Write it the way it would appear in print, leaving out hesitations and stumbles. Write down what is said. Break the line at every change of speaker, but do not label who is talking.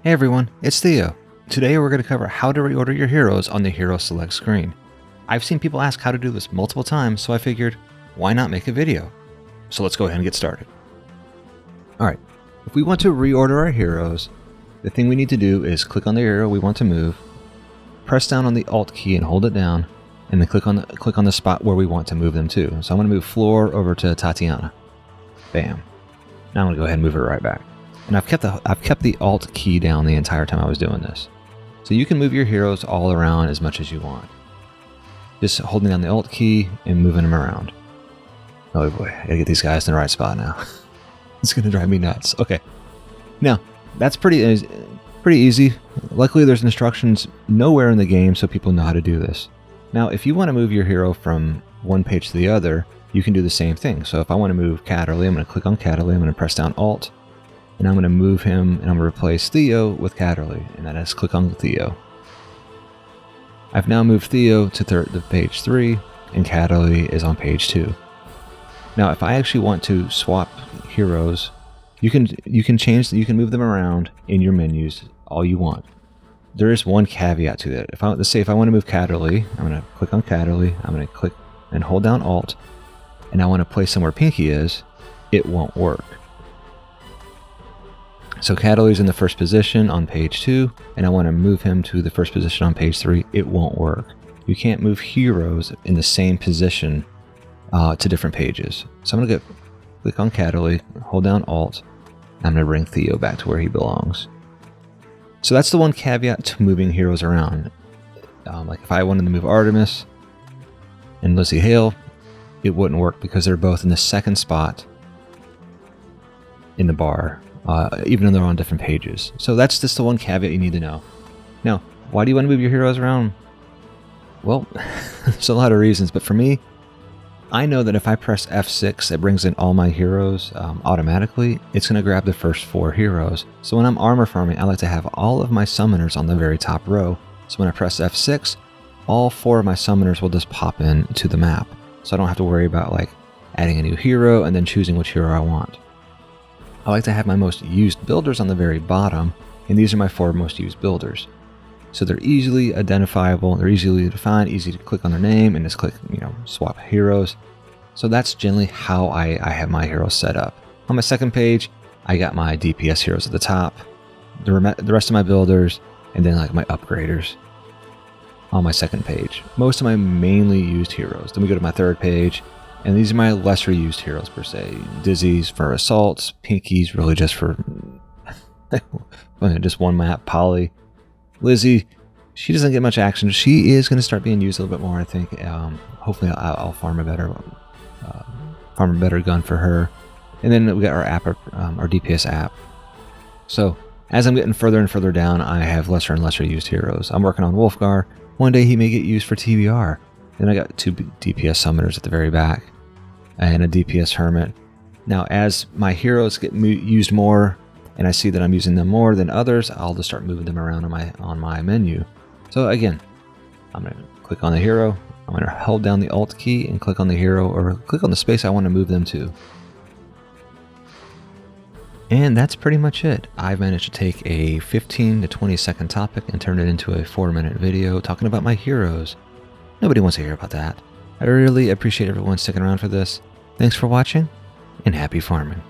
Hey everyone, it's Theo. Today we're going to cover how to reorder your heroes on the Hero Select screen. I've seen people ask how to do this multiple times, so I figured, why not make a video? So let's go ahead and get started. Alright, if we want to reorder our heroes, the thing we need to do is click on the hero we want to move, press down on the Alt key and hold it down, and then click on the spot where we want to move them to. So I'm going to move Floor over to Tatiana. Bam. Now I'm going to go ahead and move it right back. And I've kept the Alt key down the entire time I was doing this. So you can move your heroes all around as much as you want. Just holding down the Alt key and moving them around. Oh boy, I gotta get these guys in the right spot now. It's gonna drive me nuts. Okay. Now, that's pretty easy. Luckily there's instructions nowhere in the game so people know how to do this. Now, if you want to move your hero from one page to the other, you can do the same thing. So if I want to move Catterley, I'm going to click on Catterley, I'm going to press down Alt, and I'm going to move him, and I'm going to replace Theo with Catterley, and then I just click on Theo. I've now moved Theo to the page 3, and Catterley is on page 2. Now, if I actually want to swap heroes, you can move them around in your menus all you want. There is one caveat to that. Let's say if I want to move Catterley, I'm going to click on Catterley, I'm going to click and hold down Alt, and I want to place him where Pinky is, it won't work. So Catterley's in the first position on page 2, and I want to move him to the first position on page 3, it won't work. You can't move heroes in the same position to different pages. So I'm going to click on Catterley, hold down Alt, and I'm going to bring Theo back to where he belongs. So that's the one caveat to moving heroes around. Like if I wanted to move Artemis and Lizzie Hale, it wouldn't work because they're both in the second spot in the bar, even though they're on different pages. So that's just the one caveat you need to know. Now, why do you want to move your heroes around? Well, there's a lot of reasons, but for me, I know that if I press F6, it brings in all my heroes automatically. It's going to grab the first 4 heroes. So when I'm armor farming, I like to have all of my summoners on the very top row. So when I press F6, all 4 of my summoners will just pop in to the map. So I don't have to worry about like adding a new hero and then choosing which hero I want. I like to have my most used builders on the very bottom, and these are my 4 most used builders. So they're easily identifiable, they're easily defined, easy to click on their name and just click, swap heroes. So that's generally how I have my heroes set up. On my second page, I got my DPS heroes at the top, the rest of my builders, and then like my upgraders on my second page. Most of my mainly used heroes. Then we go to my third page, and these are my lesser used heroes per se. Dizzy's for assaults, Pinky's really just for just one map, Polly. Lizzie, she doesn't get much action. She is going to start being used a little bit more, I think. Hopefully I'll farm a better gun for her. And then we got our app, our DPS app. So as I'm getting further and further down, I have lesser and lesser used heroes. I'm working on Wolfgar. One day he may get used for TBR. Then I got 2 DPS summoners at the very back and a DPS hermit. Now as my heroes get used more, and I see that I'm using them more than others, I'll just start moving them around on my menu. So again, I'm going to click on the hero, I'm going to hold down the Alt key and click on the hero, or click on the space I want to move them to. And that's pretty much it. I've managed to take a 15 to 20 second topic and turn it into a 4-minute video talking about my heroes. Nobody wants to hear about that. I really appreciate everyone sticking around for this. Thanks for watching, and happy farming.